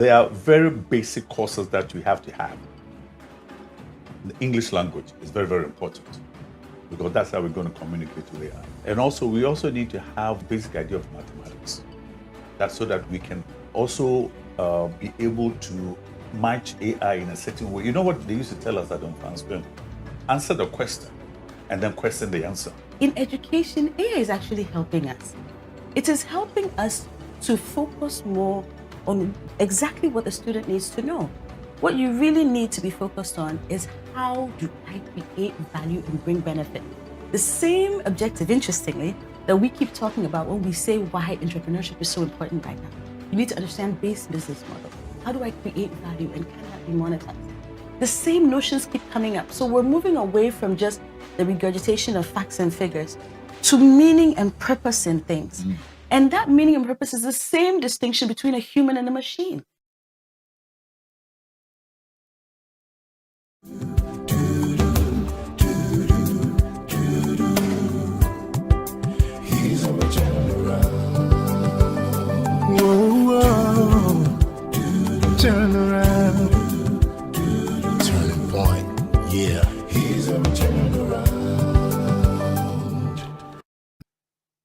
There are very basic courses that we have to have. The English language is very, very important because that's how we're going to communicate with AI. And also, we also need to have basic idea of mathematics. That's so that we can also be able to match AI in a certain way. You know what they used to tell us at Transparent? Answer the question and then question the answer. In education, AI is actually helping us. It is helping us to focus more on exactly what the student needs to know. What you really need to be focused on is how do I create value and bring benefit? The same objective, interestingly, that we keep talking about when we say why entrepreneurship is so important right now. You need to understand base business model. How do I create value and can that be monetized? The same notions keep coming up. So we're moving away from just the regurgitation of facts and figures to meaning and purpose in things. And that meaning and purpose is the same distinction between a human and a machine. Turn around. Turning point. Yeah. He's a turn around.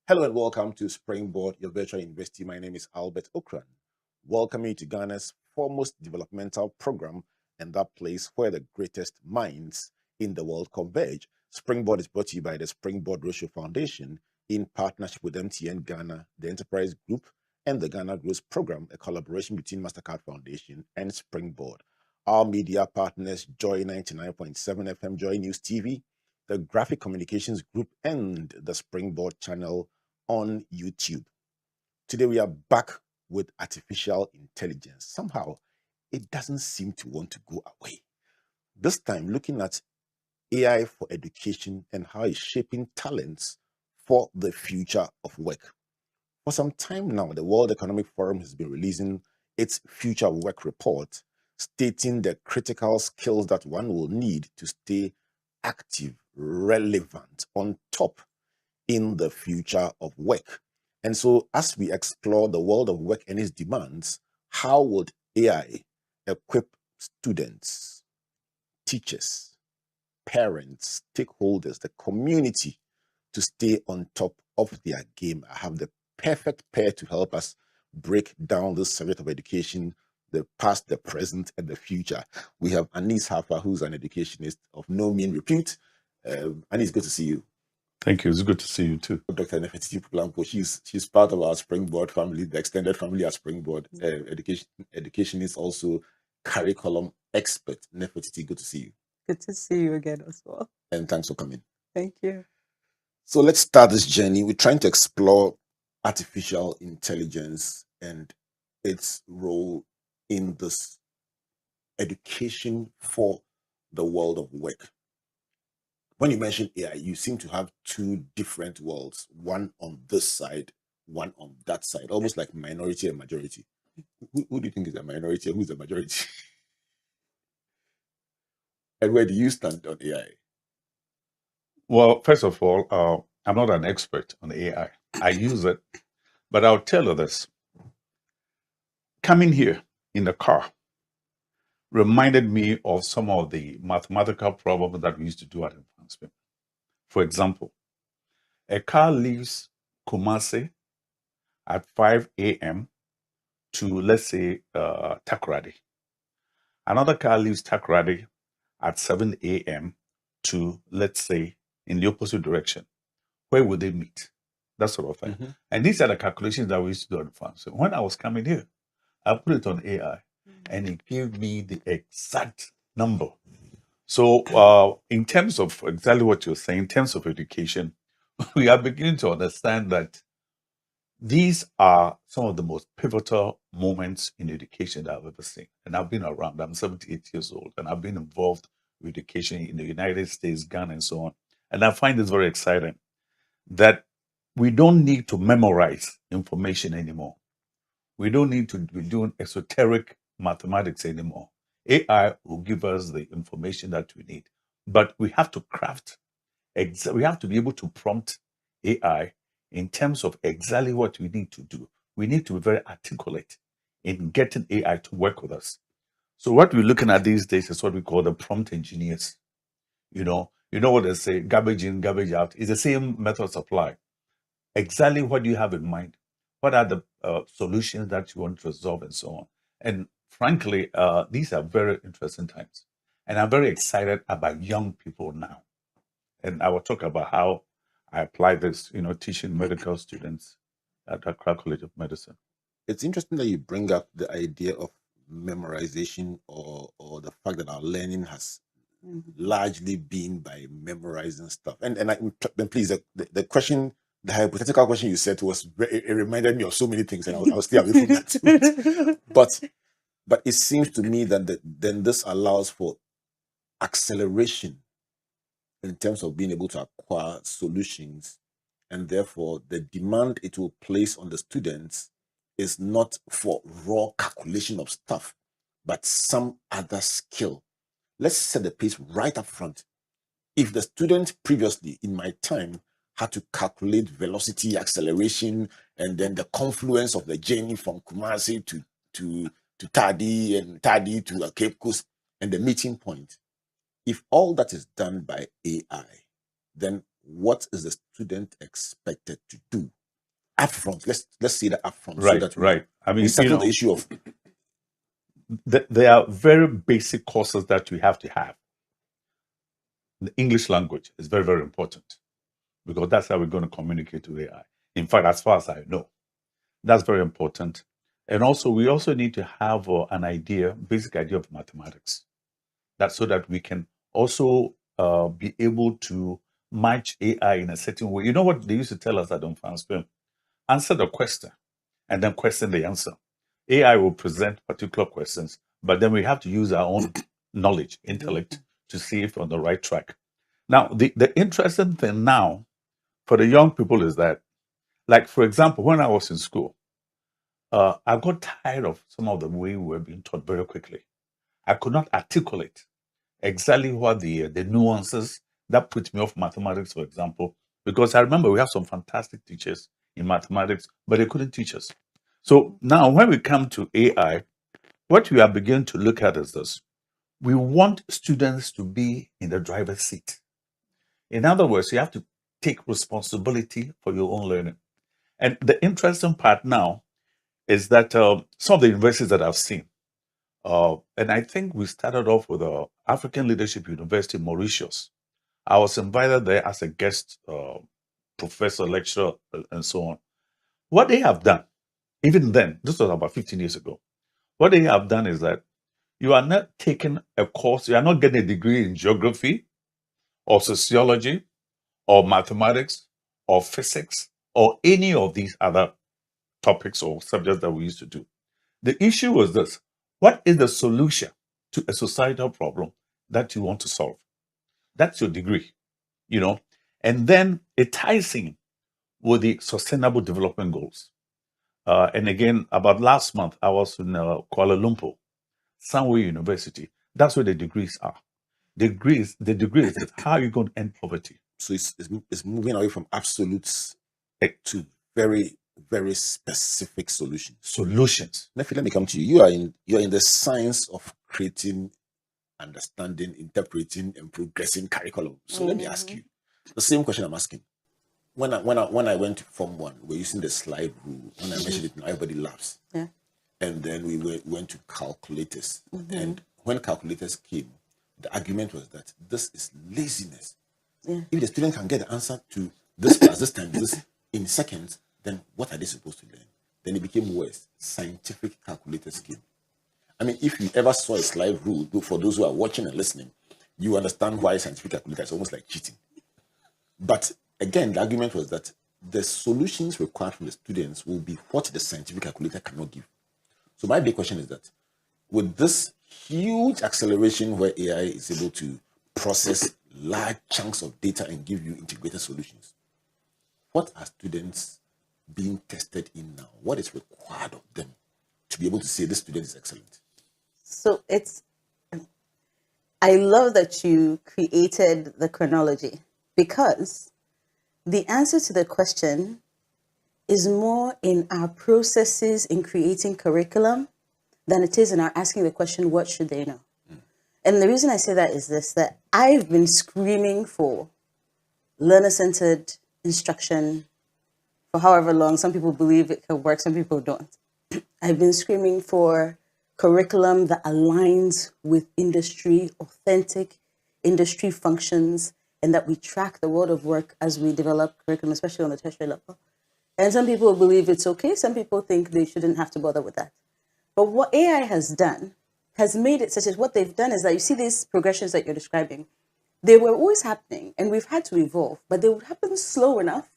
Hello and welcome to Springboard, your virtual university. My name is Albert Okran. Welcome you to Ghana's foremost developmental program and that place where the greatest minds in the world converge. Springboard is brought to you by the Springboard Ratio Foundation in partnership with MTN Ghana, the Enterprise Group, and the Ghana Growth Program, a collaboration between Mastercard Foundation and Springboard. Our media partners, Joy 99.7 FM, Joy News TV, the Graphic Communications Group, and the Springboard channel on YouTube. Today we are back with artificial intelligence. Somehow, it doesn't seem to want to go away. This time, looking at AI for education and how it's shaping talents for the future of work. For some time now, the World Economic Forum has been releasing its Future Work Report, stating the critical skills that one will need to stay active, relevant, on top in the future of work. And so as we explore the world of work and its demands, how would AI equip students, teachers, parents, stakeholders, the community to stay on top of their game? I have the perfect pair to help us break down this subject of education, the past, the present, and the future. We have Anis Haffar, who's an educationist of no mean repute. Anis, good to see you. Thank you. It's good to see you too. Dr. NefertitIi Puplampu, she's part of our Springboard family, the extended family at Springboard. Educationist, also curriculum expert. Nefertiti, good to see you. Good to see you again as well. And thanks for coming. Thank you. So let's start this journey. We're trying to explore artificial intelligence and its role in this education for the world of work. When you mention AI, you seem to have two different worlds, one on this side, one on that side, almost like minority and majority. Who do you think is a minority and who's a majority? And where do you stand on AI? Well, first of all, I'm not an expert on AI. I use it, but I'll tell you this. Coming here in the car reminded me of some of the mathematical problems that we used to do at Advancement. For example, a car leaves Kumasi at 5 a.m. to, let's say, Takoradi. Another car leaves Takoradi at 7 a.m. to, let's say, in the opposite direction. Where would they meet? That sort of thing. And these are the calculations that we used to do on the farm. So when I was coming here, I put it on AI and it gave me the exact number. So in terms of exactly what you're saying, in terms of education, we are beginning to understand that these are some of the most pivotal moments in education that I've ever seen. And I've been around. I'm 78 years old, and I've been involved with education in the United States, Ghana, and so on. And I find this very exciting that we don't need to memorize information anymore. We don't need to be doing esoteric mathematics anymore. AI will give us the information that we need, but we have to craft, we have to be able to prompt AI in terms of exactly what we need to do. We need to be very articulate in getting AI to work with us. So what we're looking at these days is what we call the prompt engineers. You know what they say, garbage in, garbage out. It's the same method supply. Exactly what do you have in mind? What are the solutions that you want to resolve and so on? And frankly, these are very interesting times. And I'm very excited about young people now. And I will talk about how I apply this, teaching medical students at Accra College of Medicine. It's interesting that you bring up the idea of memorization or the fact that our learning has largely been by memorizing stuff. And then please, the question, the hypothetical question you said was, it reminded me of so many things, and I'll stay away from that. But it seems to me that then this allows for acceleration in terms of being able to acquire solutions, and therefore the demand it will place on the students is not for raw calculation of stuff, but some other skill. Let's set the pace right up front. If the student previously, in my time, had to calculate velocity, acceleration, and then the confluence of the journey from Kumasi to Tadi, and Tadi to Cape Coast, and the meeting point, if all that is done by AI, then what is the student expected to do upfront? Let's say that upfront, Right, so that right. I mean, we settle the issue of there are very basic courses that we have to have. The English language is very, very important because that's how we're going to communicate with AI. In fact, as far as I know, that's very important. And also, we also need to have an idea, basic idea of mathematics. That's so that we can also be able to match AI in a certain way. You know what they used to tell us at Unfanspem? Answer the question and then question the answer. AI will present particular questions, but then we have to use our own knowledge, intellect, to see if we're on the right track. Now, the interesting thing now for the young people is that, like, for example, when I was in school, I got tired of some of the way we were being taught very quickly. I could not articulate exactly what the nuances that put me off mathematics, for example, because I remember we have some fantastic teachers in mathematics, but they couldn't teach us. So now when we come to AI, what we are beginning to look at is this. We want students to be in the driver's seat. In other words, you have to take responsibility for your own learning. And the interesting part now is that some of the universities that I've seen, and I think we started off with African Leadership University, Mauritius. I was invited there as a guest professor, lecturer, and so on. What they have done, even then, this was about 15 years ago, what they have done is that you are not taking a course, you are not getting a degree in geography or sociology or mathematics or physics or any of these other topics or subjects that we used to do. The issue was this: what is the solution to a societal problem that you want to solve? That's your degree, and then it ties in with the Sustainable Development Goals. And again, about last month, I was in Kuala Lumpur, Sunway University. That's where the degrees are. The degree is how are you going to end poverty? So it's moving away from absolutes to very, very specific solutions. Nefi, let me come to you. You're in the science of creating, understanding, interpreting, and progressing curriculum. So let me ask you the same question I'm asking. When I went to Form 1, we're using the slide rule. When I mentioned it, everybody laughs. Yeah. And then we went to calculators. And when calculators came, the argument was that this is laziness. Yeah. If the student can get the answer to this plus this times this in seconds, then what are they supposed to learn? Then it became worse. Scientific calculators came. I mean, if you ever saw a slide rule, for those who are watching and listening, you understand why scientific calculator is almost like cheating. But again, the argument was that the solutions required from the students will be what the scientific calculator cannot give. So my big question is that with this huge acceleration where AI is able to process large chunks of data and give you integrated solutions, what are students being tested in now? What is required of them to be able to say this student is excellent? So I love that you created the chronology, because the answer to the question is more in our processes in creating curriculum than it is in our asking the question, what should they know? And the reason I say that is this, that I've been screaming for learner-centered instruction for however long. Some people believe it can work, some people don't. I've been screaming for curriculum that aligns with industry, authentic industry functions, and that we track the world of work as we develop curriculum, especially on the tertiary level. And some people believe it's okay. Some people think they shouldn't have to bother with that. But what AI has done has made it such as what they've done is that you see these progressions that you're describing, they were always happening and we've had to evolve, but they would happen slow enough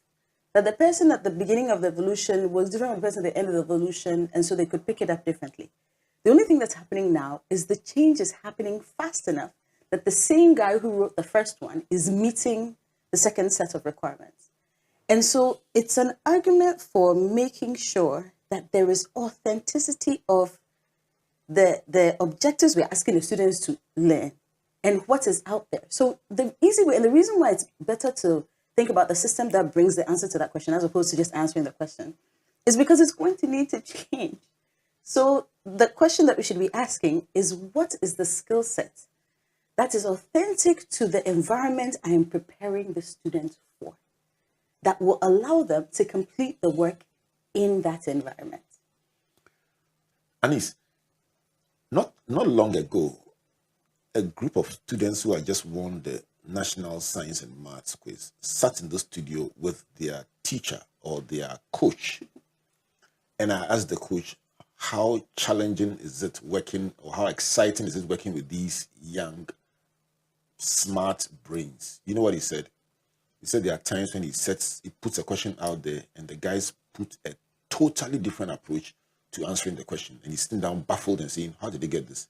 that the person at the beginning of the evolution was different from the person at the end of the evolution, and so they could pick it up differently. The only thing that's happening now is the change is happening fast enough that the same guy who wrote the first one is meeting the second set of requirements. And so it's an argument for making sure that there is authenticity of the objectives we're asking the students to learn and what is out there. So the easy way, and the reason why it's better to think about the system that brings the answer to that question as opposed to just answering the question is because it's going to need to change. So the question that we should be asking is, what is the skill set that is authentic to the environment I am preparing the student for, that will allow them to complete the work in that environment? Anis, not long ago, a group of students who had just won the National Science and Maths quiz sat in the studio with their teacher or their coach. And I asked the coach, how challenging is it working, or how exciting is it working with these young, smart brains? You know what he said? He said there are times when he puts a question out there and the guys put a totally different approach to answering the question. And he's sitting down baffled and saying, how did they get this?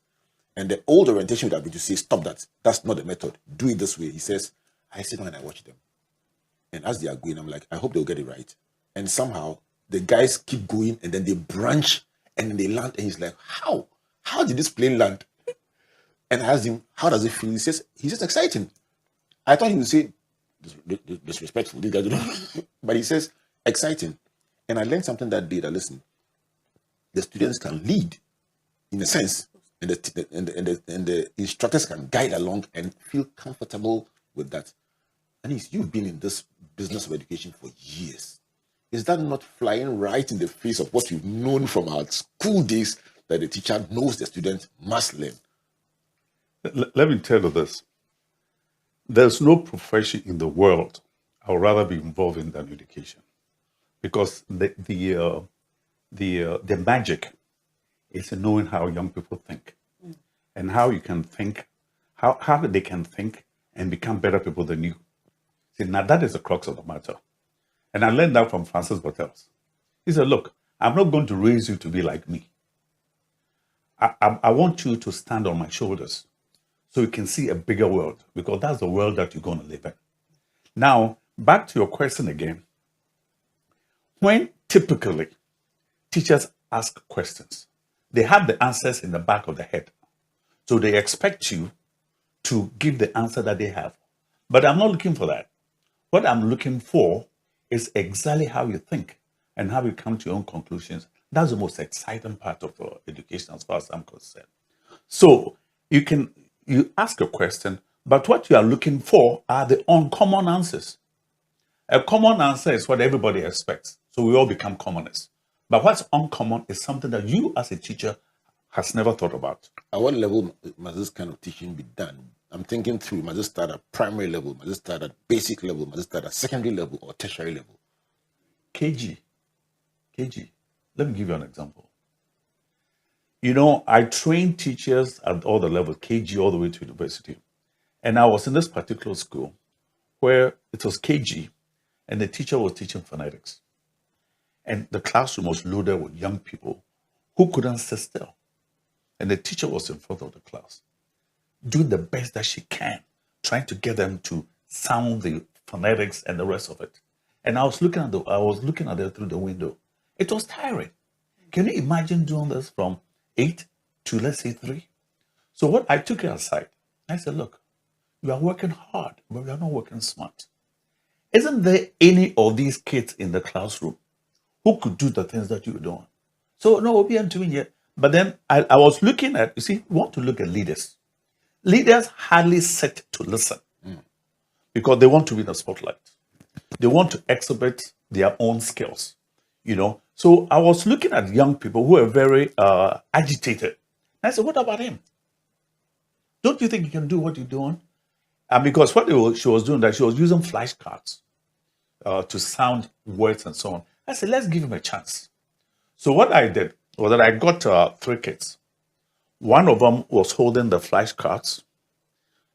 And the old orientation would have been to say, stop that. That's not the method. Do it this way. He says, I sit down and I watch them. And as they are going, I'm like, I hope they'll get it right. And somehow the guys keep going and then they branch and then they land. And he's like, how? How did this plane land? And I asked him, how does it feel? He says, he's just exciting. I thought he would say, disrespectful. These guys don't. But he says, exciting. And I learned something that day that, listen, the students can lead in a sense, and the instructors can guide along and feel comfortable with that. And you've been in this business of education for years. Is that not flying right in the face of what you've known from our school days, that the teacher knows the student must learn? Let me tell you this. There's no profession in the world I would rather be involved in than education, because the magic is in knowing how young people think and how you can think, how they can think and become better people than you. See, now that is the crux of the matter. And I learned that from Francis Bartels. He said, look, I'm not going to raise you to be like me. I want you to stand on my shoulders so you can see a bigger world, because that's the world that you're going to live in. Now, back to your question again. When typically teachers ask questions, they have the answers in the back of the head. So they expect you to give the answer that they have. But I'm not looking for that. What I'm looking for is exactly how you think and how you come to your own conclusions. That's the most exciting part of education as far as I'm concerned. So you ask a question, but what you are looking for are the uncommon answers. A common answer is what everybody expects. So we all become commoners. But what's uncommon is something that you as a teacher has never thought about. At what level must this kind of teaching be done? I'm thinking through, must it start at primary level, must it start at basic level, must it start at secondary level or tertiary level? KG. Let me give you an example. You know, I train teachers at all the levels, KG all the way to university. And I was in this particular school where it was KG and the teacher was teaching phonetics. And the classroom was loaded with young people who couldn't sit still. And the teacher was in front of the class, doing the best that she can, trying to get them to sound the phonetics and the rest of it. And I was looking at it through the window. It was tiring. Can you imagine doing this from 8 to, let's say, 3? So what I took her aside, I said, look, you are working hard, but you are not working smart. Isn't there any of these kids in the classroom who could do the things that you're doing? So no, we'll be doing it. But then I was looking at, you see, want to look at leaders. Leaders hardly sit to listen because they want to be in the spotlight. They want to exhibit their own skills, you know. So I was looking at young people who are very agitated. I said, what about him? Don't you think you can do what you're doing? And because she was doing that, she was using flashcards to sound words and so on. I said, let's give him a chance. So what I did was that I got 3 kids. One of them was holding the flashcards,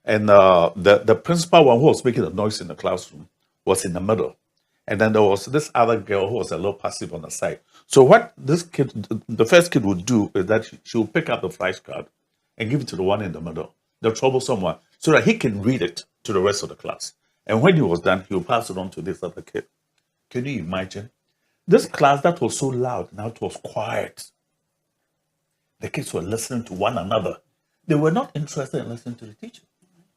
and the principal one who was making the noise in the classroom was in the middle. And then there was this other girl who was a little passive on the side. So what this kid, the first kid would do is that she would pick up the flashcard and give it to the one in the middle, the troublesome one, so that he can read it to the rest of the class. And when he was done, he would pass it on to this other kid. Can you imagine? This class that was so loud, now it was quiet. The kids were listening to one another. They were not interested in listening to the teacher.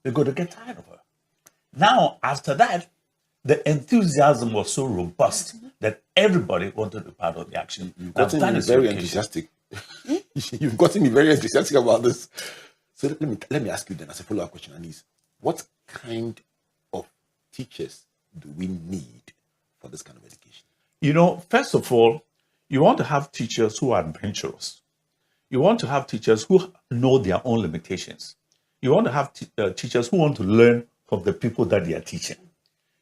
They're going to get tired of her. Now, after that, the enthusiasm was so robust that everybody wanted to be part of the action. You've gotten me very enthusiastic. You've gotten me very enthusiastic about this. So let me ask you then, as a follow-up question, Anis, what kind of teachers do we need for this kind of education? You know, first of all, you want to have teachers who are adventurous. You want to have teachers who know their own limitations. You want to have teachers who want to learn from the people that they are teaching.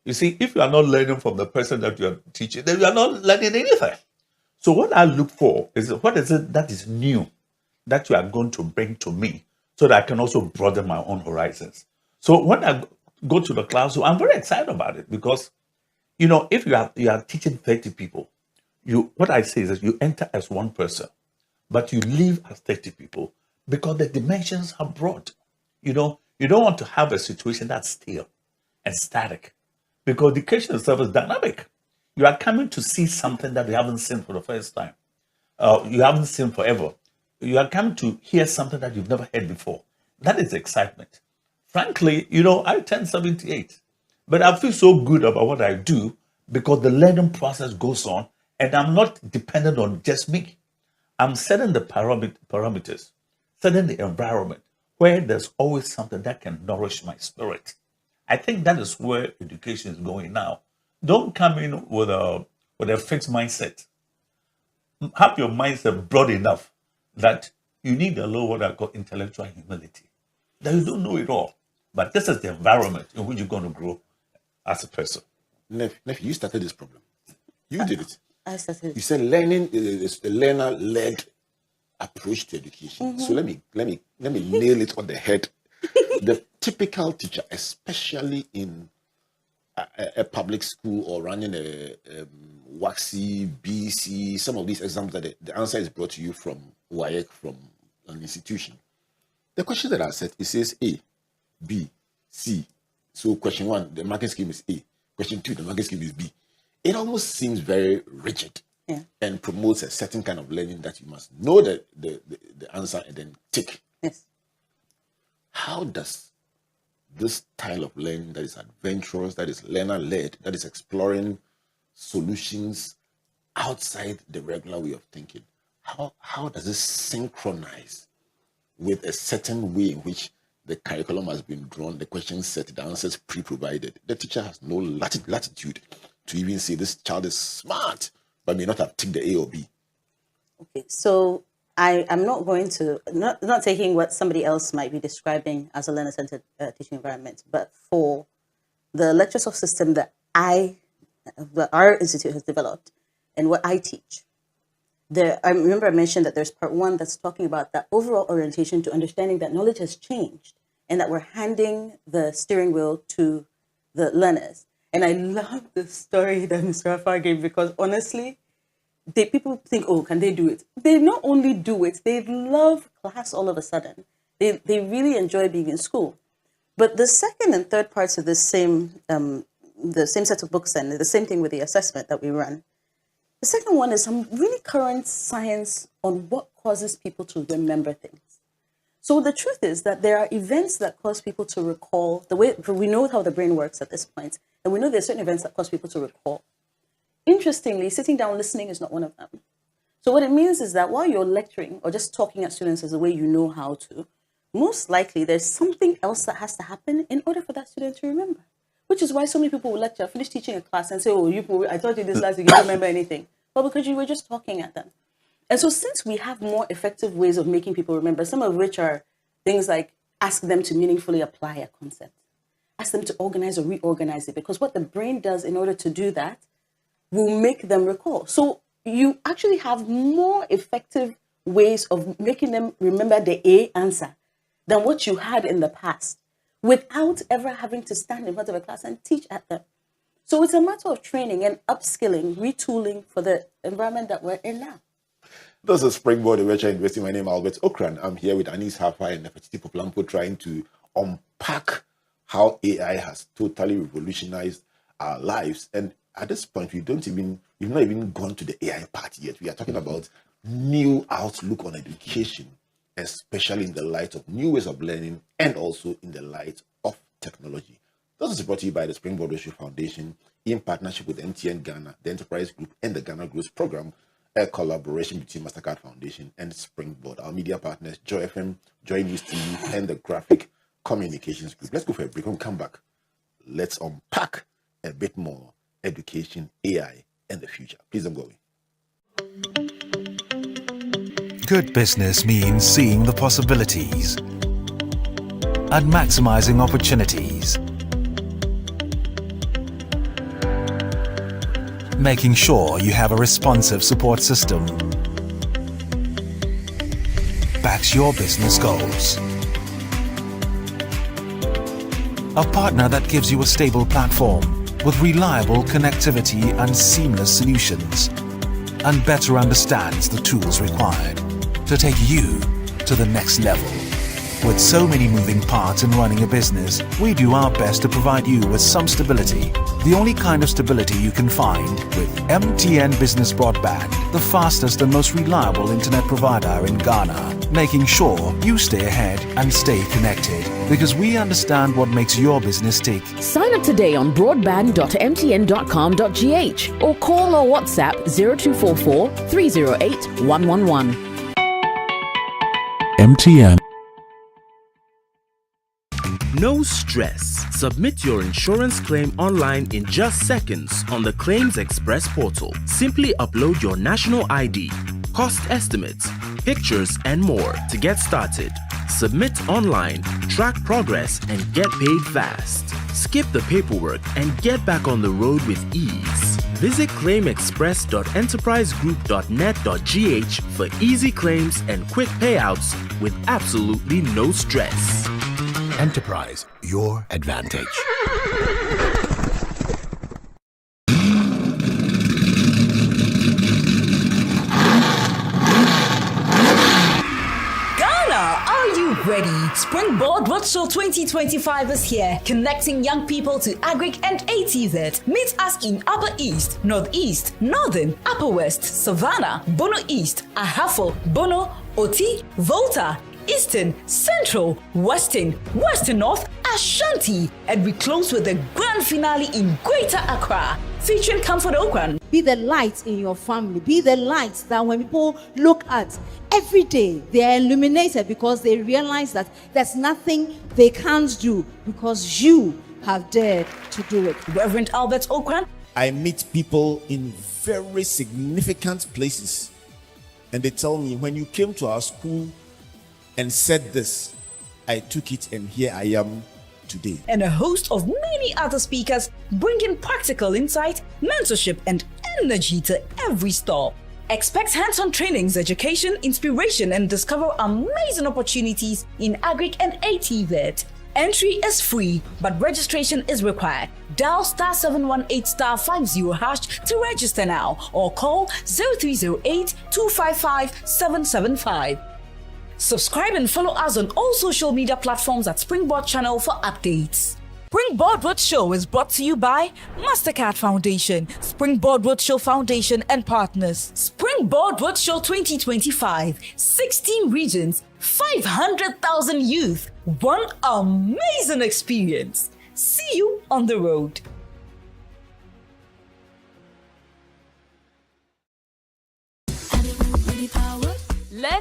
You see, if you are not learning from the person that you are teaching, then you are not learning anything. So what I look for is, what is it that is new that you are going to bring to me so that I can also broaden my own horizons? So when I go to the classroom, I'm very excited about it because, you know, if you are teaching 30 people, what I say is that you enter as one person, but you leave as 30 people because the dimensions are broad. You know, you don't want to have a situation that's stale and static because education itself is dynamic. You are coming to see something that you haven't seen for the first time. You haven't seen forever. You are coming to hear something that you've never heard before. That is excitement. Frankly, you know, I turned 78, but I feel so good about what I do because the learning process goes on and I'm not dependent on just me. I'm setting the parameters, setting the environment where there's always something that can nourish my spirit. I think that is where education is going now. Don't come in with a fixed mindset. Have your mindset broad enough that you need a little what I call intellectual humility. That you don't know it all. But this is the environment in which you're going to grow as a person. Nef, you started this problem. You did it. I started. You said learning is a learner-led approach to education. So let me nail it on the head. The typical teacher, especially in a public school or running a WACSI, BC, some of these exams that the answer is brought to you from WAEC, from an institution. The question that I said, it says A, B, C. So question 1, the marking scheme is A. Question 2, the marking scheme is B. It almost seems very rigid and promotes a certain kind of learning that you must know the answer and then tick. Yes. How does this style of learning that is adventurous, that is learner-led, that is exploring solutions outside the regular way of thinking, how does this synchronize with a certain way in which the curriculum has been drawn, the questions set, the answers pre-provided? The teacher has no latitude to even say this child is smart, but may not have ticked the A or B. Okay, so I am not going to, not taking what somebody else might be describing as a learner-centered teaching environment, but for the Lecturesoft system that our institute has developed and what I teach, I remember I mentioned that there's part 1 that's talking about that overall orientation to understanding that knowledge has changed and that we're handing the steering wheel to the learners. And I love the story that Mr. Haffar gave because honestly, people think, oh, can they do it? They not only do it, they love class all of a sudden. They really enjoy being in school. But the second and third parts of the same set of books and the same thing with the assessment that we run. The second one is some really current science on what causes people to remember things. So the truth is that there are events that cause people to recall, we know how the brain works at this point, and we know there are certain events that cause people to recall. Interestingly, sitting down listening is not one of them. So what it means is that while you're lecturing or just talking at students as a way you know how to, most likely there's something else that has to happen in order for that student to remember. Which is why so many people will lecture, finish teaching a class and say, oh, I taught you this last week, you don't remember anything. Well, because you were just talking at them. And so since we have more effective ways of making people remember, some of which are things like ask them to meaningfully apply a concept, ask them to organize or reorganize it, because what the brain does in order to do that will make them recall. So you actually have more effective ways of making them remember the A answer than what you had in the past, without ever having to stand in front of a class and teach at them. So it's a matter of training and upskilling, retooling for the environment that we're in now. This is Springboard Virtual Investing. My name is Albert Okran. I'm here with Anis Haffar and NefertitIi Puplampu, trying to unpack how AI has totally revolutionized our lives. And at this point, we've not even gone to the AI part yet. We are talking about new outlook on education, especially in the light of new ways of learning and also in the light of technology. This is brought to you by the Springboard Virtual Foundation in partnership with MTN Ghana, the Enterprise Group, and the Ghana Growth Program, a collaboration between Mastercard Foundation and Springboard. Our media partners, Joy FM, Joy News TV, and the Graphic Communications Group. Let's go for a break. When we come back, let's unpack a bit more education, AI, and the future. Please don't go away. Good business means seeing the possibilities and maximizing opportunities. Making sure you have a responsive support system backs your business goals. A partner that gives you a stable platform with reliable connectivity and seamless solutions, and better understands the tools required to take you to the next level. With so many moving parts in running a business, we do our best to provide you with some stability. The only kind of stability you can find with MTN Business Broadband, the fastest and most reliable internet provider in Ghana, making sure you stay ahead and stay connected, because we understand what makes your business tick. Sign up today on broadband.mtn.com.gh or call or WhatsApp 0244 308 111. MTN. No stress. Submit your insurance claim online in just seconds on the Claims Express portal. Simply upload your national ID, cost estimates, pictures, and more to get started. Submit online, track progress, and get paid fast. Skip the paperwork and get back on the road with ease. Visit claimexpress.enterprisegroup.net.gh for easy claims and quick payouts with absolutely no stress. Enterprise, your advantage. Ready? Springboard Roadshow 2025 is here, connecting young people to Agric and ATZ. Meet us in Upper East, Northeast, Northern, Upper West, Savannah, Bono East, Ahafo, Bono, Oti, Volta, Eastern, Central, Western, Western North, Ashanti, and we close with the grand finale in Greater Accra, featuring Comfort Okran. Be the light in your family. Be the light that when people look at every day, they are illuminated because they realize that there's nothing they can't do because you have dared to do it. Reverend Albert Okran. I meet people in very significant places, and they tell me, when you came to our school and said this, I took it and here I am today. And a host of many other speakers bringing practical insight, mentorship, and energy to every stop. Expect hands-on trainings, education, inspiration, and discover amazing opportunities in Agric and ATVET. Entry is free, but registration is required. Dial *718*50# to register now, or call 0308 255 775. Subscribe and follow us on all social media platforms at Springboard Channel for updates. Springboard Roadshow is brought to you by Mastercard Foundation, Springboard Roadshow Foundation and partners. Springboard Roadshow 2025, 16 regions, 500,000 youth, one amazing experience. See you on the road.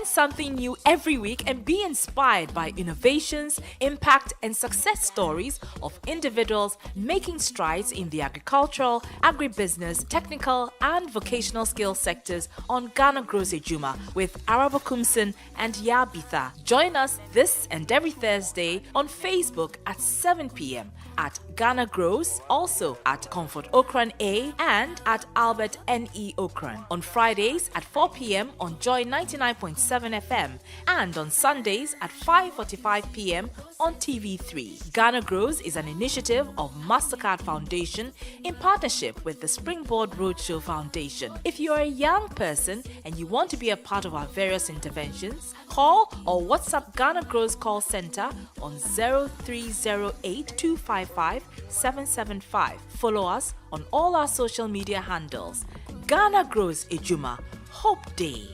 Learn something new every week and be inspired by innovations, impact, and success stories of individuals making strides in the agricultural, agribusiness, technical, and vocational skills sectors on Ghana Grows Ejuma with Arabakumson and Yabitha. Join us this and every Thursday on Facebook at 7 p.m. at Ghana Grows, also at Comfort Okran A and at Albert N.E. Okran. On Fridays at 4 p.m. on Joy 99.7 FM and on Sundays at 5:45 p.m. on TV3. Ghana Grows is an initiative of MasterCard Foundation in partnership with the Springboard Roadshow Foundation. If you are a young person and you want to be a part of our various interventions, call or WhatsApp Ghana Grows call center on 0308 255 775. Follow us on all our social media handles. Ghana Grows Ejuma. Hope Day.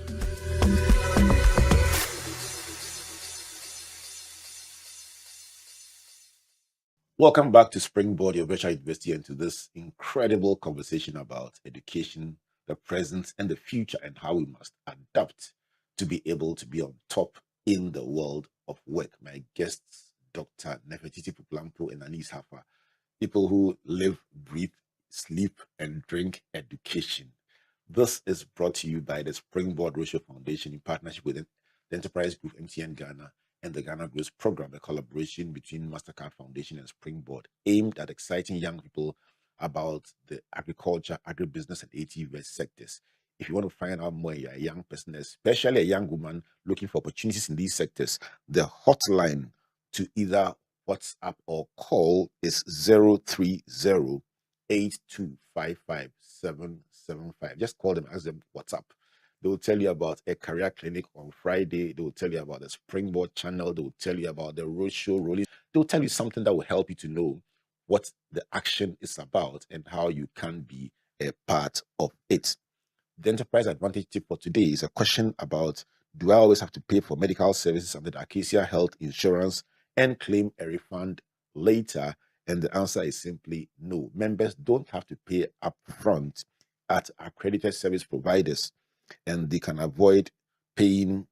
Welcome back to Springboard, your virtual university, and to this incredible conversation about education, the present and the future, and how we must adapt to be able to be on top in the world of work. My guests, Dr. Nefertiti Puplampu and Anis Haffar, people who live, breathe, sleep, and drink education. This is brought to you by the Springboard Roadshow Foundation in partnership with the Enterprise Group MTN Ghana and the Ghana Grows program, a collaboration between MasterCard Foundation and Springboard, aimed at exciting young people about the agriculture, agribusiness, and ATV sectors. If you want to find out more, you're a young person, especially a young woman looking for opportunities in these sectors, the hotline to either WhatsApp or call is 030-8255-775. Just call them, ask them what's up. They will tell you about a career clinic on Friday. They will tell you about the Springboard channel. They will tell you about the roadshow rolling. They will tell you something that will help you to know what the action is about and how you can be a part of it. The enterprise advantage tip for today is a question about, do I always have to pay for medical services under the Acacia Health Insurance and claim a refund later? And the answer is simply no. Members don't have to pay upfront at accredited service providers, and they can avoid paying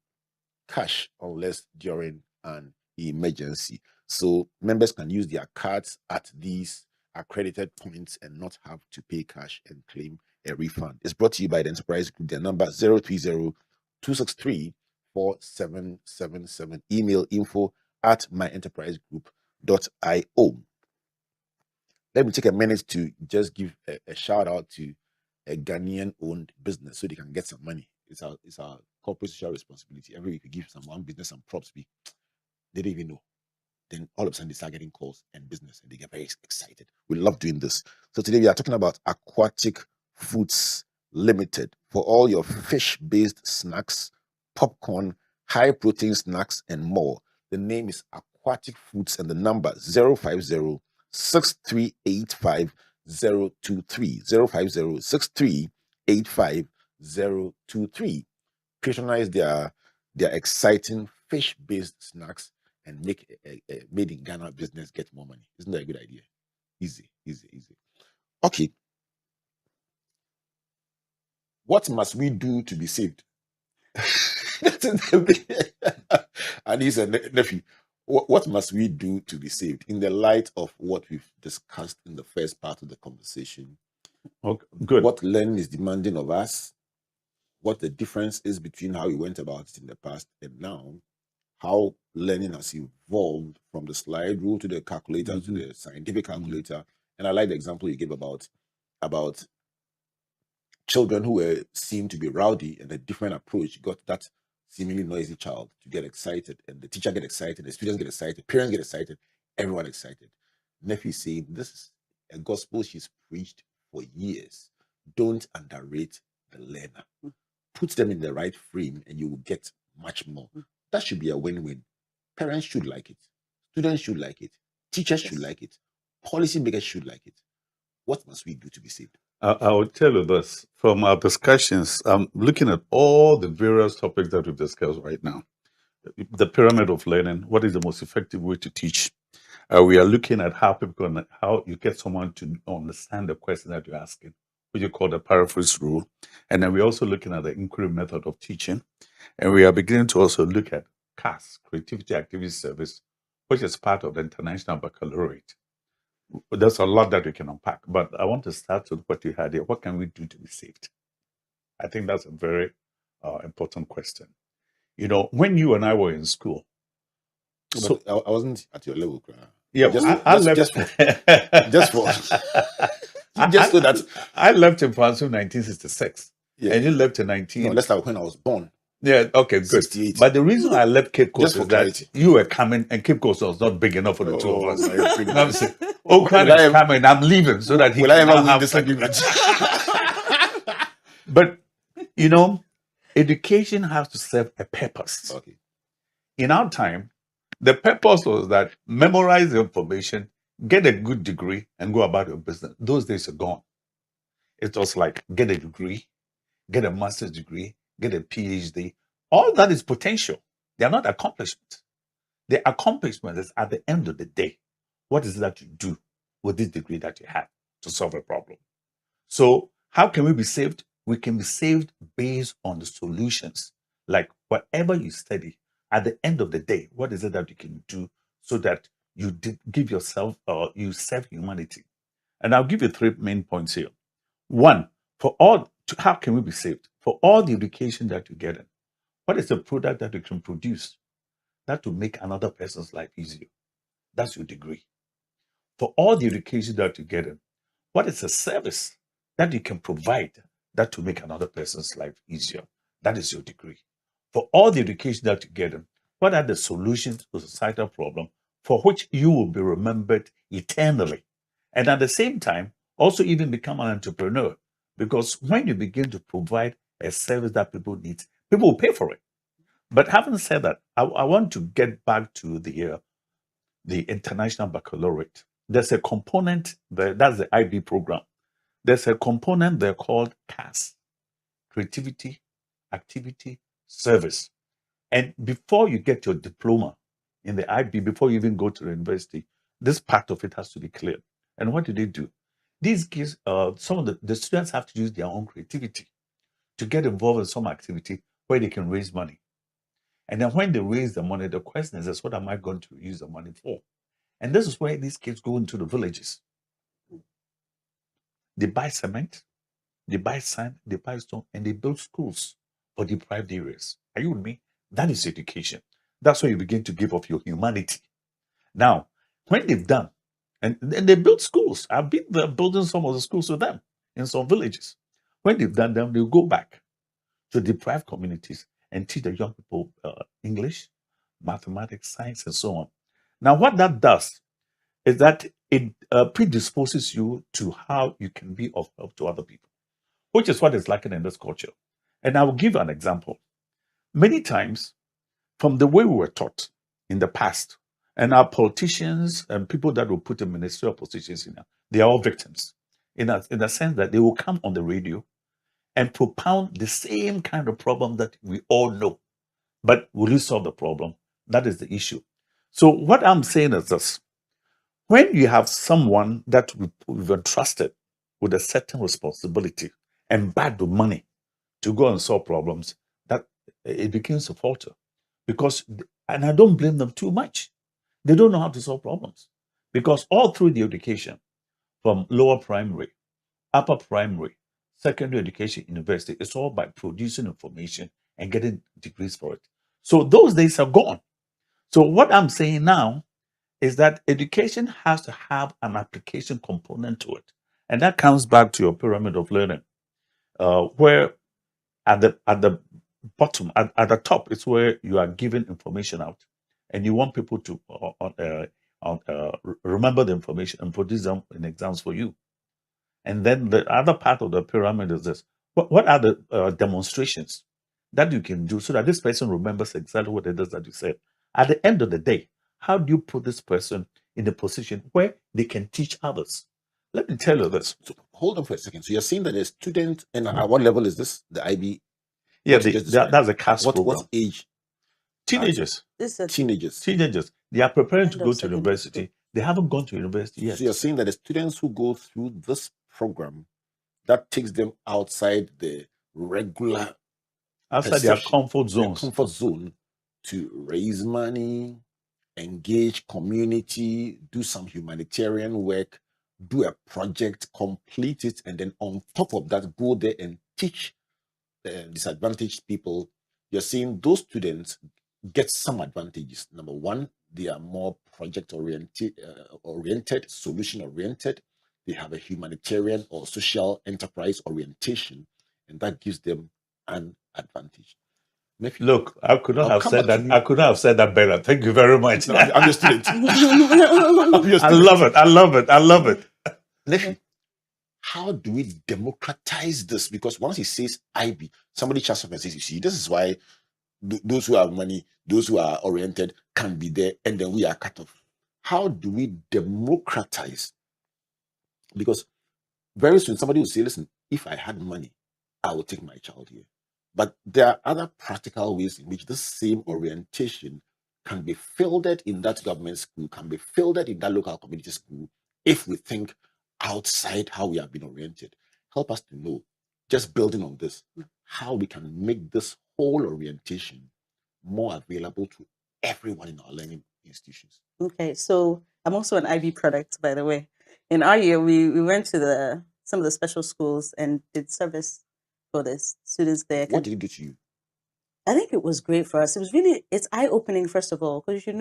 cash unless during an emergency. So members can use their cards at these accredited points and not have to pay cash and claim a refund. It's brought to you by the Enterprise Group. Their number 030-263-4777. Email info@myenterprisegroup.io. Let me take a minute to just give a shout out to a Ghanaian-owned business so they can get some money. It's our corporate social responsibility. Every week we give one business some props. They don't even know. Then all of a sudden they start getting calls and business, and they get very excited. We love doing this. So today we are talking about Aquatic Foods Limited for all your fish-based snacks, popcorn, high-protein snacks, and more. The name is Aquatic Foods, and the number 050-6385-023. 050-6385-023. Patronize their exciting fish-based snacks and make a made in Ghana business get more money. Isn't that a good idea? Easy. Okay. What must we do to be saved? And he's a nephew. What must we do to be saved in the light of what we've discussed in the first part of the conversation? Okay, good. What learning is demanding of us, what the difference is between how we went about it in the past and now, how learning has evolved from the slide rule to the calculator to the scientific calculator. And I like the example you gave about children who were seen to be rowdy, and a different approach got that seemingly noisy child to get excited, and the teacher get excited, the students get excited, parents get excited, everyone excited. Nephi is saying this is a gospel she's preached for years. Don't underrate the learner. Put them in the right frame and you will get much more. That should be a win-win. Parents should like it. Students should like it. Teachers should like it. Policymakers should like it. What must we do to be saved? I will tell you this. From our discussions, I'm looking at all the various topics that we've discussed right now. The pyramid of learning, what is the most effective way to teach? We are looking at how you get someone to understand the question that you're asking. which you call the paraphrase rule. And then we're also looking at the inquiry method of teaching. And we are beginning to also look at CAS, Creativity Activity Service, which is part of the International Baccalaureate. There's a lot that we can unpack, but I want to start with what you had here. What can we do to be saved? I think that's a very important question. You know, when you and I were in school, But I wasn't at your level. yeah, I left just for just so that I left in France in 1966, yeah. and you left in 19. No, that's like when I was born. Yeah, okay, good. 68. But the reason I left Cape Coast Just for is that clarity. you were coming, and Cape Coast was not big enough for the two of us. my goodness. You know what I'm saying? Okran is coming, I'm leaving, so that he Will I can ever now win have this agreement? But, you know, education has to serve a purpose. Okay. In our time, the purpose was that memorize the information, get a good degree, and go about your business. Those days are gone. It was like get a degree, get a master's degree, get a PhD. All that is potential. They are not accomplishments. The accomplishment is at the end of the day, what is it that you do with this degree that you have to solve a problem? So how can we be saved? We can be saved based on the solutions. Like whatever you study, at the end of the day, what is it that you can do so that you give yourself or you serve humanity? And I'll give you 3 main points here. One, how can we be saved? For all the education that you're getting, what is the product that you can produce that will make another person's life easier? That's your degree. For all the education that you're getting, what is a service that you can provide that will make another person's life easier? That is your degree. For all the education that you're getting, what are the solutions to societal problem for which you will be remembered eternally? And at the same time, also even become an entrepreneur. Because when you begin to provide a service that people need, people will pay for it. But having said that, I want to get back to the International Baccalaureate. There's a component there, that's the IB program. There's a component there called CAS, Creativity, Activity, Service. And before you get your diploma in the IB, before you even go to the university, this part of it has to be clear. And what do they do? These kids, some of the students have to use their own creativity to get involved in some activity where they can raise money. And then when they raise the money, the question is, what am I going to use the money for? And this is where these kids go into the villages. They buy cement, they buy sand, they buy stone, and they build schools for deprived areas. Are you with me? That is education. That's where you begin to give up your humanity. Now, when they've done, and they build schools. I've been there building some of the schools with them in some villages. When they've done them, they'll go back to deprived communities and teach the young people English, mathematics, science, and so on. Now, what that does is that it predisposes you to how you can be of help to other people, which is what is lacking in this culture. And I will give an example. Many times, from the way we were taught in the past, and our politicians and people that will put in ministerial positions, they are all victims in the sense that they will come on the radio and propound the same kind of problem that we all know. But will you solve the problem? That is the issue. So what I'm saying is this. When you have someone that we've entrusted with a certain responsibility and backed with money to go and solve problems, that it begins to falter. Because, and I don't blame them too much, they don't know how to solve problems. Because all through the education, from lower primary, upper primary, secondary education, university, it's all by producing information and getting degrees for it. So those days are gone. So what I'm saying now is that education has to have an application component to it. And that comes back to your pyramid of learning, where at the bottom, at the top, it's where you are giving information out. And you want people to remember the information and produce them in exams for you. And then the other part of the pyramid is this. What are the demonstrations that you can do so that this person remembers exactly what it is that you said? At the end of the day, how do you put this person in a position where they can teach others? Let me tell you this. So hold on for a second. So you're saying that a student, and at what level is this? The IB? Yeah, that's a CAS program. What age? Teenagers. Teenagers. Teenagers. They are preparing to go to university. They haven't gone to university yet. So you're saying that the students who go through this program, that takes them outside the regular Outside their perception, comfort their zones. comfort zone, to raise money, engage community, do some humanitarian work, do a project, complete it, and then on top of that, go there and teach disadvantaged people. You're seeing those students get some advantages. Number one, they are more project oriented, solution oriented. They have a humanitarian or social enterprise orientation, and that gives them an advantage. Look, I could not I'll have come said back to that. you. I could not have said that better. Thank you very much. No, I'm your student. I'm your I student. love it. I love it. I love it. Nephew, how do we democratize this? Because once he says IB, somebody chats up and says, you see, this is why those who have money, those who are oriented can be there, and then we are cut off. How do we democratize? Because very soon somebody will say, listen, if I had money, I would take my child here. But there are other practical ways in which this same orientation can be fielded in that government school, can be fielded in that local community school, if we think outside how we have been oriented. Help us to know, just building on this, how we can make this whole orientation more available to everyone in our learning institutions. Okay, so I'm also an IB product, by the way. In our year, we went to some of the special schools and did service for the students there. What did it do to you? I think it was great for us. It's eye-opening, first of all, because I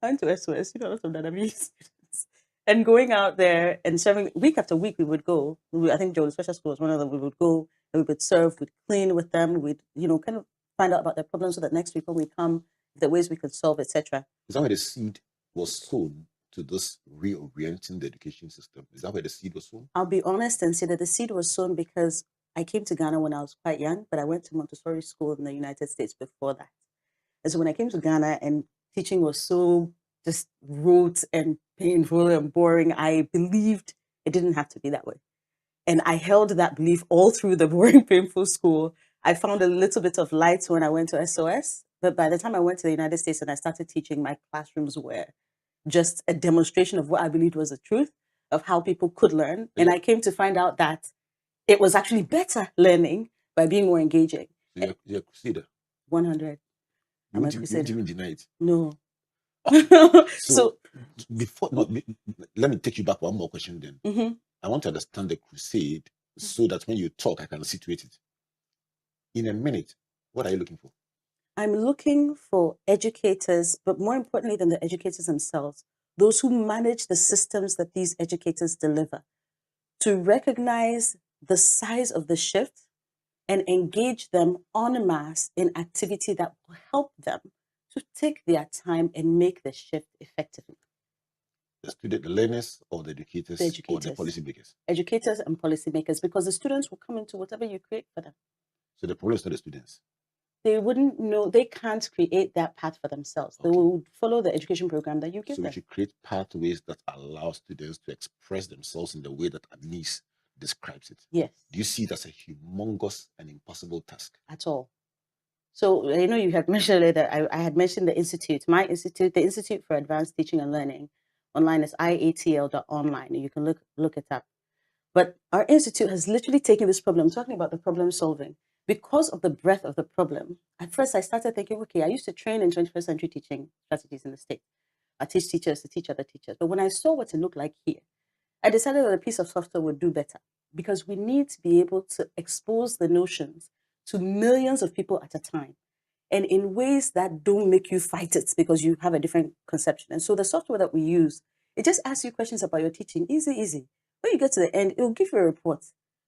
went to SOS, a lot of Dynamics students. And going out there and serving, week after week, we would go. I think Joe's special school was one of them. We would go and we would serve, we'd clean with them, we'd, kind of find out about their problems so that next week when we come, the ways we could solve, etc. Is that where the seed was sown to this reorienting the education system? Is that where the seed was sown? I'll be honest and say that the seed was sown because I came to Ghana when I was quite young, but I went to Montessori school in the United States before that. And so when I came to Ghana and teaching was so just rote and painful and boring, I believed it didn't have to be that way. And I held that belief all through the boring, painful school. I found a little bit of light when I went to SOS, but by the time I went to the United States and I started teaching, my classrooms were just a demonstration of what I believed was the truth of how people could learn. And I came to find out that it was actually better learning by being more engaging. So you're a crusader. 100. You wouldn't even deny it. No. So let me take you back one more question then. Mm-hmm. I want to understand the crusade so that when you talk, I can situate it. In a minute, what are you looking for? I'm looking for educators, but more importantly than the educators themselves, those who manage the systems that these educators deliver, to recognize the size of the shift and engage them en masse in activity that will help them to take their time and make the shift effectively. The learners or the educators, or the policymakers? Educators and policymakers, because the students will come into whatever you create for them. So the problem is not the students. They wouldn't know, they can't create that path for themselves. Okay. They will follow the education program that you give them. So we should create pathways that allow students to express themselves in the way that Anis describes it. Yes. Do you see it as a humongous and impossible task? At all. So, you had mentioned earlier, I had mentioned the institute. My institute, the Institute for Advanced Teaching and Learning, online is iatl.online. You can look it up. But our institute has literally taken this problem, talking about the problem solving, because of the breadth of the problem. At first, I started thinking, okay, I used to train in 21st century teaching strategies in the States. I teach teachers to teach other teachers. But when I saw what it looked like here, I decided that a piece of software would do better, because we need to be able to expose the notions to millions of people at a time, and in ways that don't make you fight it because you have a different conception. And so the software that we use, it just asks you questions about your teaching. Easy. When you get to the end, it will give you a report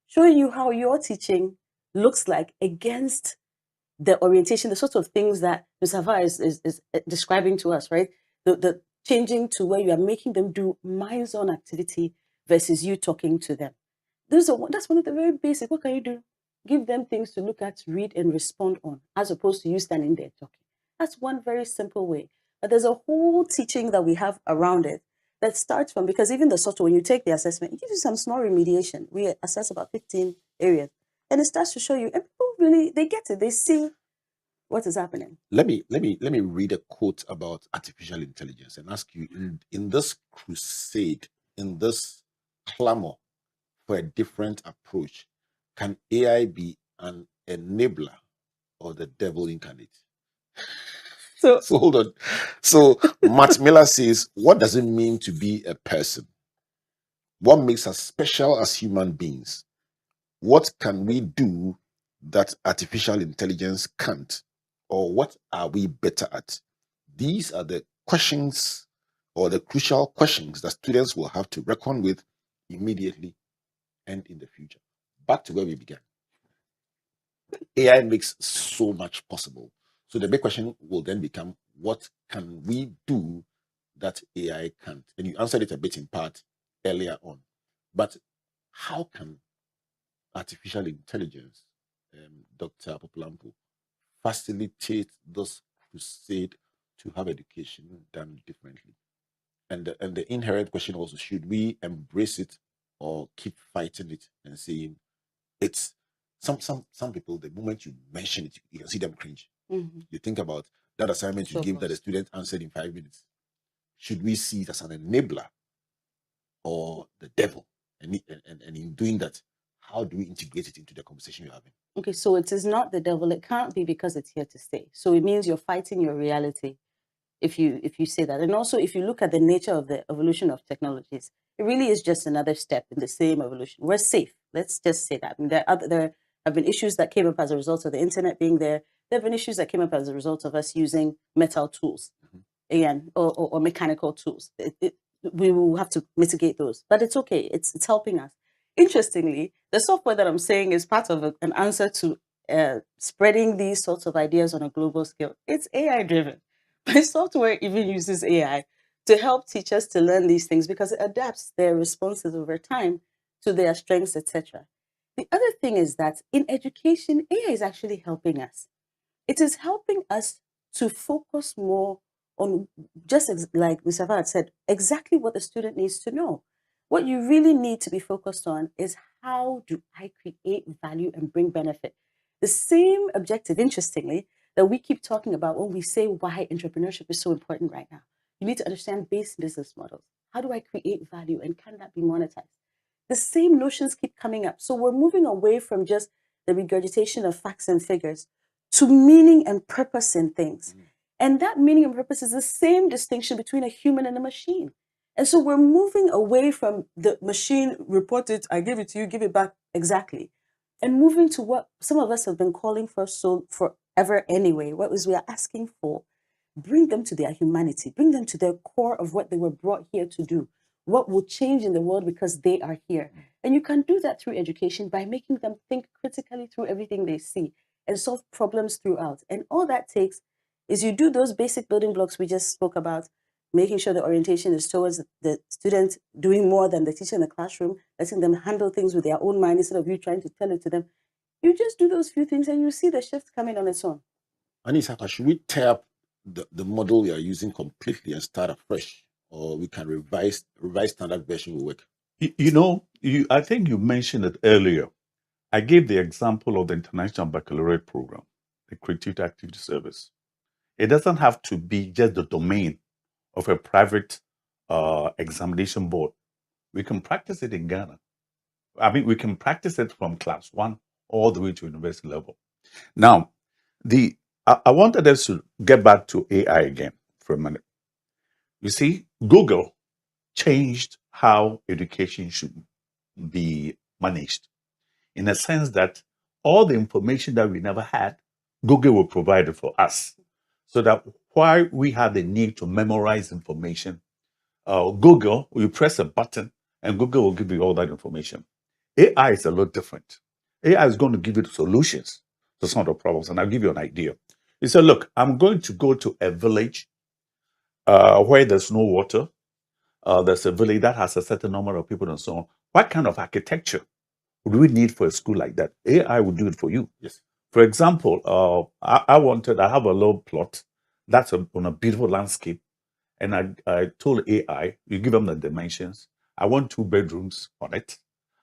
showing you how your teaching looks like against the orientation, the sort of things that Ms. Haffar is describing to us, right? The changing to where you are making them do minds-on activity versus you talking to them. That's one of the very basic. What can you do? Give them things to look at, read, and respond on, as opposed to you standing there talking. That's one very simple way. But there's a whole teaching that we have around it that starts from, because even the software, when you take the assessment, it gives you some small remediation. We assess about 15 areas, and it starts to show you, and people really, they get it. They see what is happening. Let me read a quote about artificial intelligence and ask you, in this crusade, in this clamor for a different approach, Can AI be an enabler or the devil incarnate? So So hold on. So Matt Miller says, what does it mean to be a person? What makes us special as human beings? What can we do that artificial intelligence can't? Or what are we better at? These are the questions or the crucial questions that students will have to reckon with immediately and in the future. Back to where we began. AI makes so much possible. So the big question will then become, what can we do that AI can't? And you answered it a bit in part earlier on. But how can artificial intelligence, Dr. Puplampu, facilitate this crusade to have education done differently? And the inherent question also, should we embrace it or keep fighting it and saying it's some people, the moment you mention it, you can see them cringe. You think about that assignment you give that a student answered in 5 minutes. Should we see it as an enabler or the devil? And in doing that, how do we integrate it into the conversation you're having? Okay, so it is not the devil. It can't be, because it's here to stay. So it means you're fighting your reality if you say that. And also, if you look at the nature of the evolution of technologies, it really is just another step in the same evolution. We're safe. Let's just say that. I mean, there have been issues that came up as a result of the internet being there. There have been issues that came up as a result of us using metal tools, again, or mechanical tools. We will have to mitigate those, but it's okay. It's helping us. Interestingly, the software that I'm saying is part of an answer to spreading these sorts of ideas on a global scale. It's AI driven. My software even uses AI to help teachers to learn these things because it adapts their responses over time to their strengths, etc. The other thing is that in education, AI is actually helping us. It is helping us to focus more on, just like Mr. Haffar had said, exactly what the student needs to know. What you really need to be focused on is, how do I create value and bring benefit? The same objective, interestingly, that we keep talking about when we say why entrepreneurship is so important right now. You need to understand base business models. How do I create value, and can that be monetized? The same notions keep coming up. So we're moving away from just the regurgitation of facts and figures to meaning and purpose in things. And that meaning and purpose is the same distinction between a human and a machine. And so we're moving away from the machine, report it, I give it to you, give it back exactly, and moving to what some of us have been calling for so forever anyway. What was we are asking for? Bring them to their humanity, bring them to their core of what they were brought here to do. What will change in the world because they are here. And you can do that through education by making them think critically through everything they see and solve problems throughout. And all that takes is you do those basic building blocks we just spoke about, making sure the orientation is towards the student doing more than the teacher in the classroom, letting them handle things with their own mind instead of you trying to tell it to them. You just do those few things and you see the shift coming on its own. Anis Haffar, should we tear up the model we are using completely and start afresh, or we can revise standard version will work? I think you mentioned it earlier. I gave the example of the International Baccalaureate Program, the Creative Activity Service. It doesn't have to be just the domain of a private examination board. We can practice it in Ghana. I mean, we can practice it from class 1 all the way to university level. Now, I wanted us to get back to AI again for a minute. You see, Google changed how education should be managed, in a sense that all the information that we never had, Google will provide it for us. So that while we have the need to memorize information, Google, you press a button and Google will give you all that information. AI is a lot different. AI is going to give you the solutions to some of the problems. And I'll give you an idea. You say, look, I'm going to go to a village where there's no water. There's a village that has a certain number of people and so on. What kind of architecture would we need for a school like that? AI will do it for you. Yes. For example, I have a little plot that's on a beautiful landscape. And I told AI, you give them the dimensions. I want 2 bedrooms on it.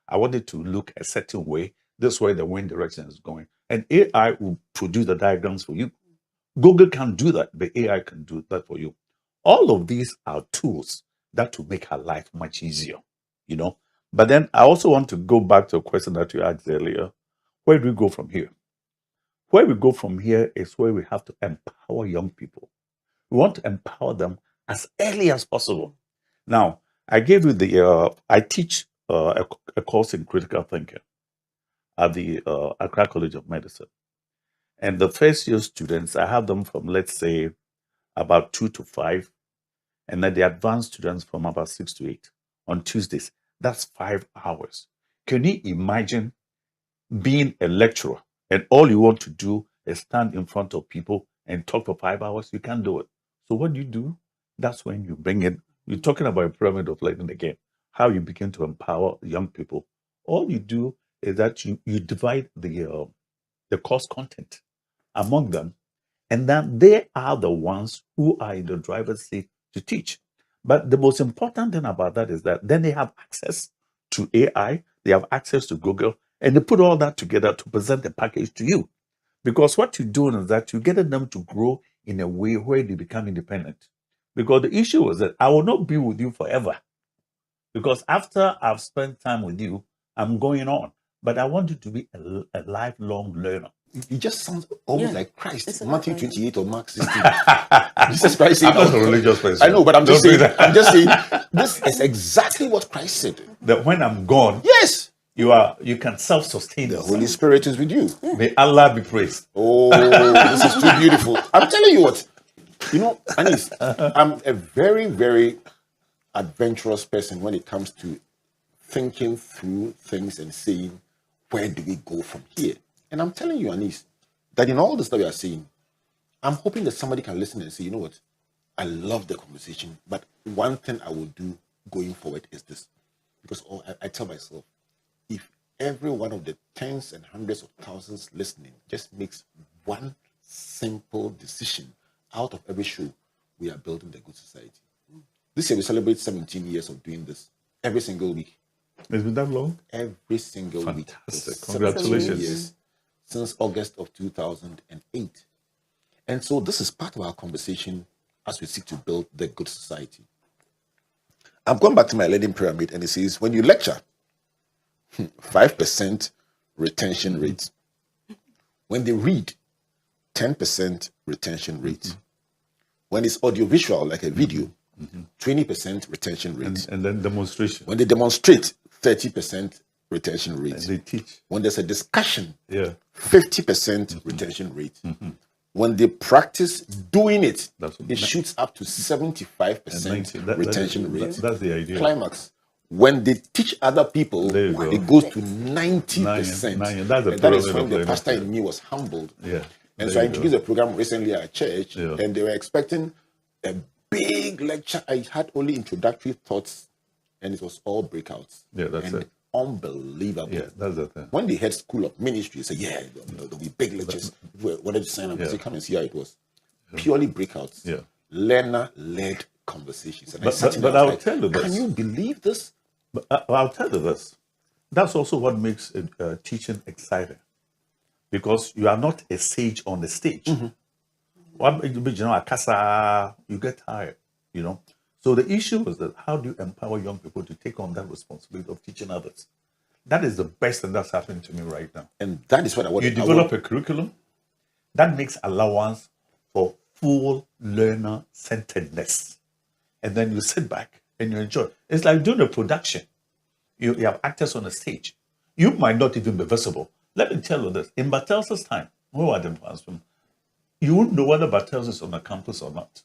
I want it to look a certain way. This way the wind direction is going. And AI will produce the diagrams for you. Google can't do that, but AI can do that for you. All of these are tools that will make our life much easier, But then I also want to go back to a question that you asked earlier. where do we go from here? Where we go from here is where we have to empower young people. We want to empower them as early as possible. Now, I gave you I teach a course in critical thinking at the Accra College of Medicine. And the first year students, I have them from, let's say, about 2 to 5, and then the advanced students from about 6 to 8 on Tuesdays. That's 5 hours. Can you imagine being a lecturer and all you want to do is stand in front of people and talk for 5 hours? You can't do it. So what do? That's when you bring in, you're talking about a pyramid of learning again, how you begin to empower young people. All you do is that you divide the course content among them, and then they are the ones who are in the driver's seat to teach. But the most important thing about that is that then they have access to AI, they have access to Google, and they put all that together to present the package to you. Because what you're doing is that you're getting them to grow in a way where they become independent. Because the issue is that I will not be with you forever. Because after I've spent time with you, I'm going on. But I want you to be a lifelong learner. It just sounds almost like Christ. It's Matthew like 28 or Mark 16. Jesus Christ said, I'm not a religious person. I know, but I'm just Don't saying, do that. this is exactly what Christ said. That when I'm gone, Yes, you can self-sustain. the Holy Spirit is with you. May Allah be praised. Oh, this is too beautiful. I'm telling you what, Anis, I'm a very, very adventurous person when it comes to thinking through things and saying, where do we go from here? And I'm telling you, Anis, that in all the stuff we are saying, I'm hoping that somebody can listen and say, you know what, I love the conversation, but one thing I will do going forward is this. Because I tell myself, if every one of the tens and hundreds of thousands listening just makes one simple decision out of every show, we are building the good society. This year we celebrate 17 years of doing this every single week. It's been that long? Every single week. Fantastic. Congratulations. Years, since August of 2008. And so this is part of our conversation as we seek to build the good society. I'm going back to my learning pyramid, and it says, when you lecture, 5% retention rate. When they read, 10% retention rate. When it's audiovisual, like a video, 20% retention rate. And then demonstration. When they demonstrate, 30% retention rate. And they teach. When there's a discussion, 50% 50% retention rate. When they practice doing it, it shoots up to 75% retention rate. That's the idea. Climax. When they teach other people, it goes to 90%. That is when the pastor in me was humbled. Yeah. And so I introduced a program recently at church, and they were expecting a big lecture. I had only introductory thoughts, and it was all breakouts. Yeah, that's it. Unbelievable. Yeah, that's the thing. When the head school of ministry said, there'll be big lectures. What did you sign up? I said, come and see how it was. Purely breakouts. Yeah. Learner-led conversations. And but I'll tell you this. Can you believe this? But I'll tell you this. That's also what makes teaching exciting. Because you are not a sage on the stage. You get tired, So the issue is that how do you empower young people to take on that responsibility of teaching others? That is the best thing that's happening to me right now. And that is what I want. You develop a curriculum that makes allowance for full learner-centeredness. And then you sit back and you enjoy. It's like doing a production. You have actors on the stage. You might not even be visible. Let me tell you this. In Bartels' time, who are the ones from? You wouldn't know whether Bartels is on the campus or not.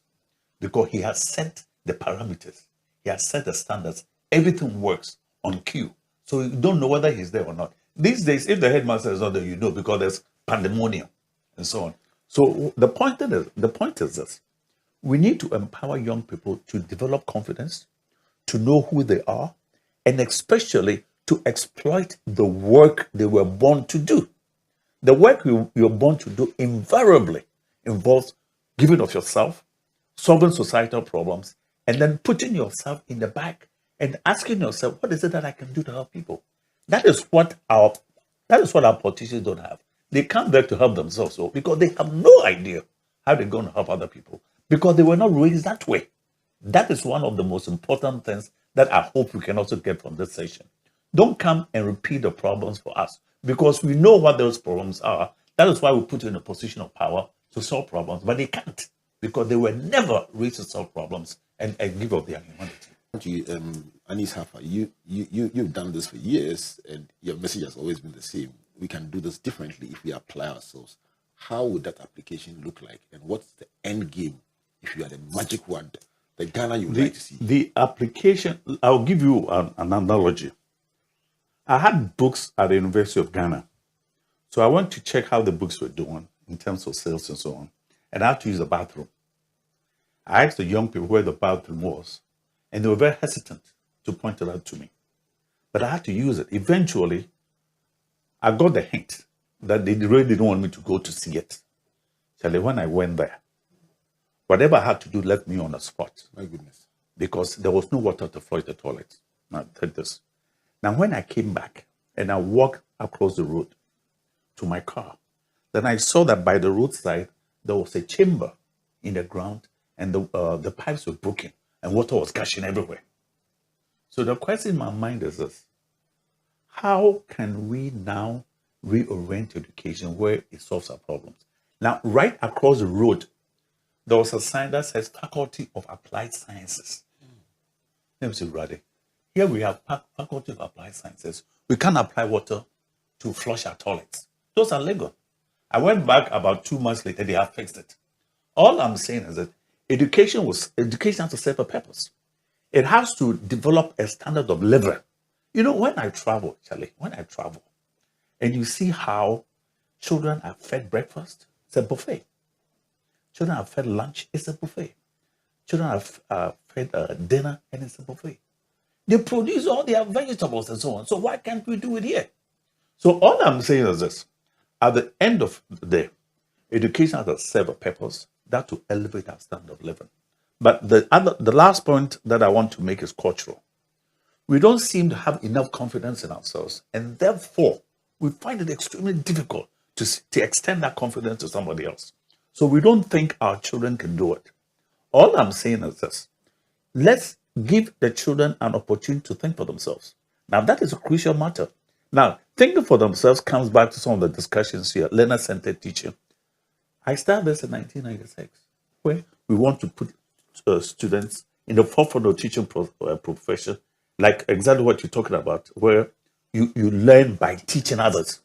Because he has set the parameters. He has set the standards. Everything works on cue. So you don't know whether he's there or not. These days, if the headmaster is not there, you know, because there's pandemonium and so on. So the point is this. We need to empower young people to develop confidence, to know who they are, and especially to exploit the work they were born to do. The work you're born to do invariably involves giving of yourself, solving societal problems, and then putting yourself in the back and asking yourself, what is it that I can do to help people? That is what our politicians don't have. They come there to help themselves, because they have no idea how they're going to help other people, because they were not raised that way. That is one of the most important things that I hope we can also get from this session. Don't come and repeat the problems for us. because we know what those problems are. That is why we put you in a position of power to solve problems, but they can't because they were never raised to solve problems and give up their humanity. Anis Haffar, you've done this for years, and your message has always been the same. We can do this differently if we apply ourselves. How would that application look like, and what's the end game if you had a magic wand, the Ghana you would like to see? The application, I'll give you an analogy. I had books at the University of Ghana, so I went to check how the books were doing in terms of sales and so on, and I had to use the bathroom. I asked the young people where the bathroom was, and they were very hesitant to point it out to me. But I had to use it. Eventually, I got the hint that they really didn't want me to go to see it. So when I went there, whatever I had to do left me on the spot. My goodness. Because there was no water to flush the toilet. Now, take this. Now, when I came back and I walked across the road to my car, then I saw that by the roadside, there was a chamber in the ground and the pipes were broken and water was gushing everywhere. So the question in my mind is this: how can we now reorient education where it solves our problems? Now, right across the road, there was a sign that says Faculty of Applied Sciences. Let me see, Radhe. Here we have Faculty of Applied Sciences. We can't apply water to flush our toilets. Those are legal. I went back about 2 months later, they have fixed it. All I'm saying is that education has to serve a purpose. It has to develop a standard of living. You know, when I travel, Charlie, and you see how children are fed breakfast, it's a buffet. Children are fed lunch, it's a buffet. Children are fed dinner, and it's a buffet. They produce all their vegetables and so on. So why can't we do it here? So all I'm saying is this: at the end of the day, education has to serve a purpose, that to elevate our standard of living. But the last point that I want to make is cultural. We don't seem to have enough confidence in ourselves, and therefore we find it extremely difficult to extend that confidence to somebody else. So we don't think our children can do it. All I'm saying is this: let's give the children an opportunity to think for themselves. Now, that is a crucial matter. Now, thinking for themselves comes back to some of the discussions here, learner-centered teaching. I started this in 1996, where we want to put students in the forefront of teaching profession, like exactly what you're talking about, where you learn by teaching others.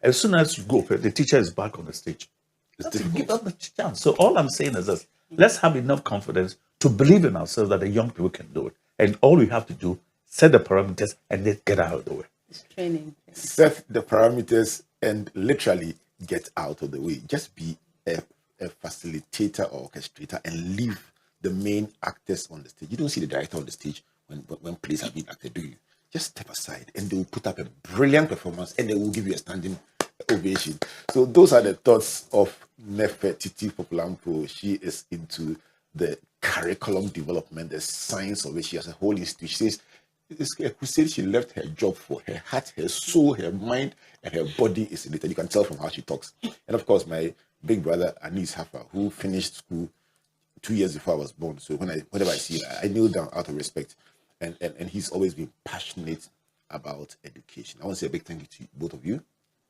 As soon as you go, the teacher is back on the stage. Give them the chance. So all I'm saying is this: let's have enough confidence to believe in ourselves that the young people can do it. And all we have to do, set the parameters and then get out of the way. It's training. Set the parameters and literally get out of the way. Just be a facilitator or orchestrator and leave the main actors on the stage. You don't see the director on the stage when plays are being acted, do you? Just step aside and they will put up a brilliant performance and they will give you a standing ovation. So those are the thoughts of NefertitIi Puplampu. She is into the curriculum development, the science of it. She has a whole institute. She says it's a crusade she left her job for. Her heart, her soul, her mind, and her body is in it. And you can tell from how she talks. And of course, my big brother Anis Haffar, who finished school 2 years before I was born. So whenever I see him, I kneel down out of respect. And he's always been passionate about education. I want to say a big thank you to both of you.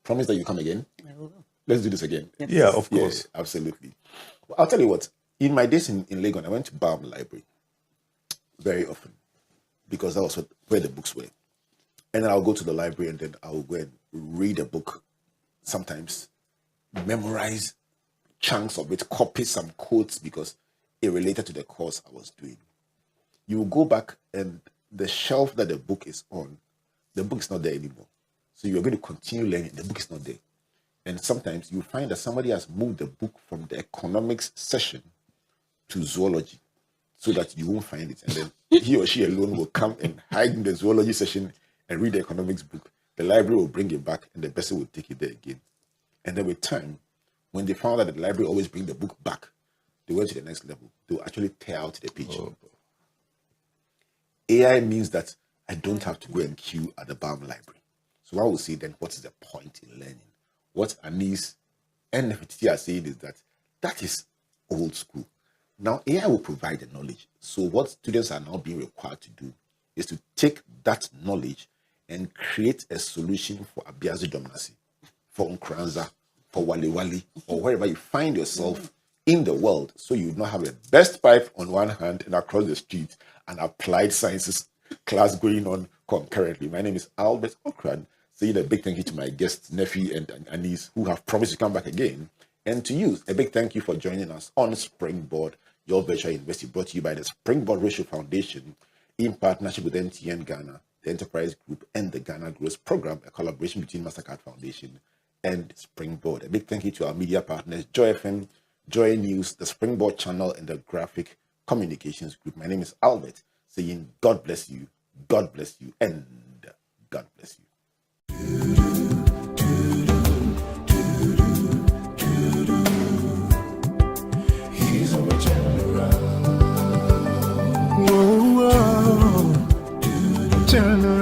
Promise that you come again. I will. Let's do this again. Yes. Yeah, of course. Yeah, absolutely. Well, I'll tell you what. In my days in Legon, I went to Balm Library very often because that was where the books were. And then I'll go to the library and then I'll go and read a book, sometimes memorize chunks of it, copy some quotes because it related to the course I was doing. You will go back and the shelf that the book is on, the book is not there anymore. So you're going to continue learning, the book is not there. And sometimes you find that somebody has moved the book from the economics session to zoology so that you won't find it. And then he or she alone will come and hide in the zoology session and read the economics book. The library will bring it back and the person will take it there again. And then with time, when they found out that the library always bring the book back, they went to the next level. They will actually tear out the page. Oh. AI means that I don't have to go and queue at the Balm Library. So I will say then, what is the point in learning? What Anis and Nefertiti are saying is that is old school. Now AI will provide the knowledge. So what students are now being required to do is to take that knowledge and create a solution for Abiazi Domnasi, for Nkranza, for Wali Wali, or wherever you find yourself in the world, so you not have a best pipe on one hand and across the street an applied sciences class going on concurrently. My name is Albert Okran. Saying a big thank you to my guests, Nefi and Anis, who have promised to come back again. And to you, a big thank you for joining us on Springboard, your virtual university, brought to you by the Springboard Ratio Foundation in partnership with NTN Ghana, the Enterprise Group, and the Ghana Growth Program, a collaboration between Mastercard Foundation and Springboard. A big thank you to our media partners, Joy FM, Joy News, the Springboard Channel, and the Graphic Communications Group. My name is Albert, saying God bless you, and God bless you. He's a general. Whoa, whoa. General.